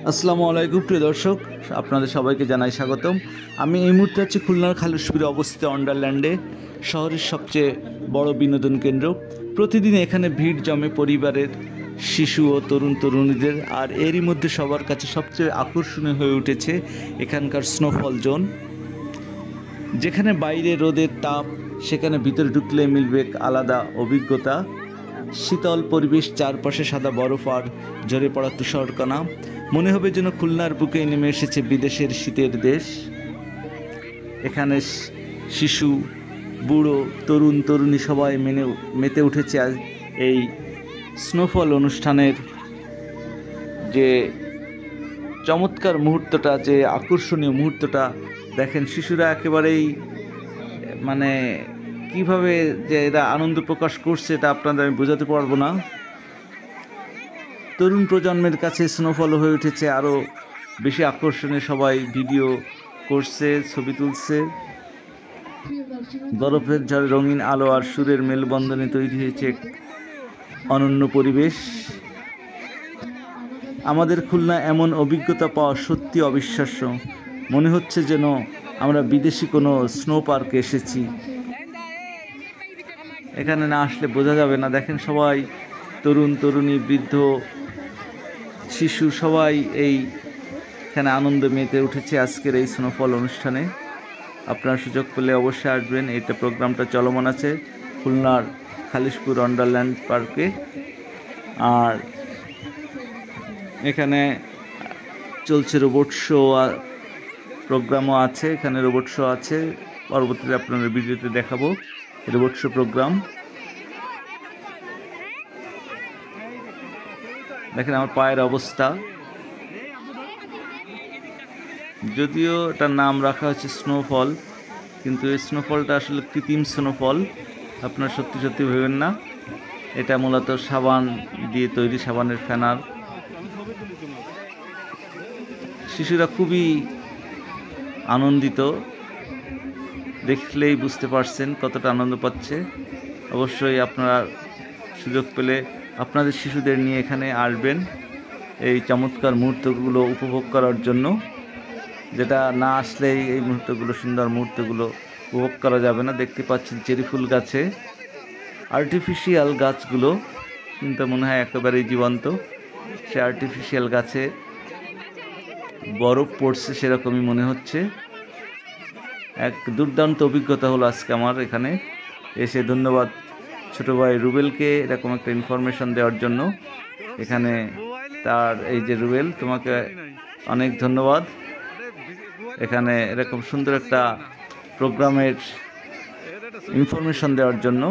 আসসালামু আলাইকুম প্রিয় দর্শক, আপনাদের সবাইকে জানাই স্বাগতম। আমি এই মুহূর্তে আছি খুলনার খালিশপুরে অবস্থিত ওয়ান্ডারল্যান্ডে, শহরের সবচেয়ে বড় বিনোদন কেন্দ্র। প্রতিদিন এখানে ভিড় জমে পরিবারের, শিশু ও তরুণীদের। আর এরই মধ্যে সবার কাছে সবচেয়ে আকর্ষণীয় হয়ে উঠেছে এখানকার স্নোফল জোন, যেখানে বাইরে রোদের তাপ, সেখানে ভিতরে ঢুকলে মিলবে আলাদা অভিজ্ঞতা। শীতল পরিবেশ, চারপাশে সাদা বরফ আর ঝরে পড়া তুষারকণা, মনে হবে যেন খুলনার বুকে নেমে এসেছে বিদেশের শীতের দেশ। এখানে শিশু, বুড়ো, তরুণী সবাই মেতে উঠেছে আজ এই স্নোফল অনুষ্ঠানের যে চমৎকার মুহূর্তটা, যে আকর্ষণীয় মুহূর্তটা দেখেন। শিশুরা একেবারেই মানে কিভাবে যে এরা আনন্দ প্রকাশ করছে এটা আপনাদের আমি বোঝাতে পারবো না। তরুণ প্রজন্মের কাছে স্নোফল হয়ে উঠেছে আরও বেশি আকর্ষণীয়। সবাই ভিডিও করছে, ছবি তুলছে। বরফের ঝড়ে রঙিন আলো আর সুরের মেলবন্ধনে তৈরি হয়েছে এক অনন্য পরিবেশ। আমাদের খুলনা এমন অভিজ্ঞতা পাওয়া সত্যি অবিশ্বাস্য। মনে হচ্ছে যেন আমরা বিদেশি কোনো স্নো পার্কে এসেছি। এখানে না আসলে বোঝা যাবে না। দেখেন সবাই, তরুণী, বৃদ্ধ, শিশু সবাই এইখানে আনন্দ মেতে উঠেছে আজকের এই স্নোফল অনুষ্ঠানে। আপনারা সুযোগ পেলে অবশ্যই আসবেন। এইটা প্রোগ্রামটা চলমান আছে খুলনার খালিশপুর ওয়ান্ডারল্যান্ড পার্কে। আর এখানে চলছে রোবট শো প্রোগ্রামও আছে। এখানে রোবট শো আছে, পরবর্তীতে আপনাদের ভিডিওতে দেখাবো রোবট শো প্রোগ্রাম। দেখেন আমার পায়ের অবস্থা। যদিও এটার নাম রাখা হচ্ছে স্নোফল, কিন্তু এই স্নোফলটা আসলে কৃত্রিম স্নোফল। আপনারা সত্যি ভেবেন না, এটা মূলত সাবান দিয়ে তৈরি, সাবানের ফেনার। শিশুরা খুবই আনন্দিত, দেখলেই বুঝতে পারছেন কতটা আনন্দ পাচ্ছে। অবশ্যই আপনারা সুযোগ পেলে আপনাদের শিশুদের নিয়ে এখানে আসবেন এই চমৎকার মুহূর্তগুলো উপভোগ করার জন্য, যেটা না আসলেই এই মুহূর্তগুলো, সুন্দর মুহূর্তগুলো উপভোগ করা যাবে না। দেখতে পাচ্ছেন চেরি ফুল গাছে, আর্টিফিশিয়াল গাছগুলো কিন্তু মনে হয় একেবারেই জীবন্ত। সে আর্টিফিশিয়াল গাছে বরফ পড়ছে সেরকমই মনে হচ্ছে। এক দুর্দান্ত অভিজ্ঞতা হলো আজকে আমার এখানে এসে। ধন্যবাদ ছোটো ভাই রুবেলকে এরকম একটা ইনফরমেশন দেওয়ার জন্য। এখানে তার এই যে রুবেল, তোমাকে অনেক ধন্যবাদ এখানে এরকম সুন্দর একটা প্রোগ্রামের ইনফরমেশন দেওয়ার জন্য।